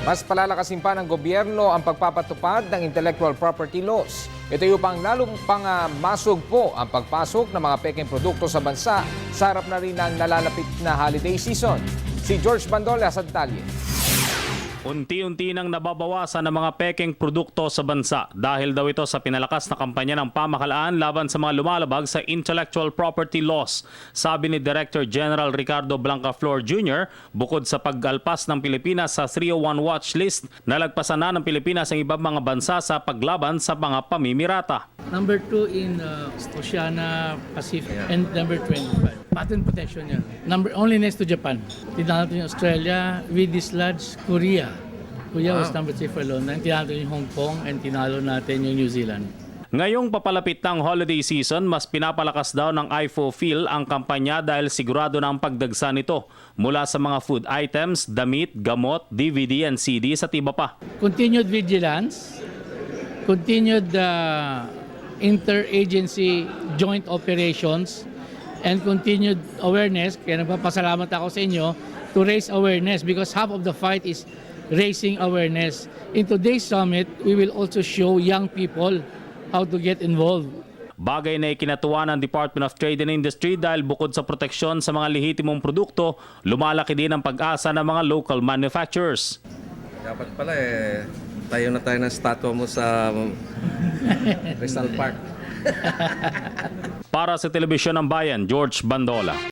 Mas palalakasin pa ng gobyerno ang pagpapatupad ng intellectual property laws. Ito yung masugpo ang pagpasok ng mga pekeng produkto sa bansa sa harap na rin ng nalalapit na holiday season. Si George Bandola sa detalye. Unti-unti nang nababawasan ng mga pekeng produkto sa bansa dahil daw ito sa pinalakas na kampanya ng pamahalaan laban sa mga lumalabag sa intellectual property laws. Sabi ni Director General Ricardo Blancaflor Jr., bukod sa pag-alpas ng Pilipinas sa 301 watch list, nalagpasan na ng Pilipinas ang ibang mga bansa sa paglaban sa mga pamimirata. Number 2 in Oceania Pacific and number 25. Patent protection yan. Only next to Japan. Tinalo natin yung Australia, we dislodged Korea. Korea was number 3 for a long time. Tinalo natin yung Hong Kong and tinalo natin yung New Zealand. Ngayong papalapit ng holiday season, mas pinapalakas daw ng IFOFIL ang kampanya dahil sigurado na ang pagdagsa nito mula sa mga food items, damit, gamot, DVD and CDs at iba pa. Continued vigilance, continued interagency joint operations, and continued awareness. Kaya nagpapasalamat ako sa inyo to raise awareness because half of the fight is raising awareness. In today's summit, we will also show young people how to get involved. Bagay na ikinatuwa ng Department of Trade and Industry dahil bukod sa proteksyon sa mga lehitimong produkto, lumalaki din ang pag-asa ng mga local manufacturers. Dapat pala tayo na tayo ng statwa mo sa Rizal Park. Para sa Telebisyon ng Bayan, George Bandola.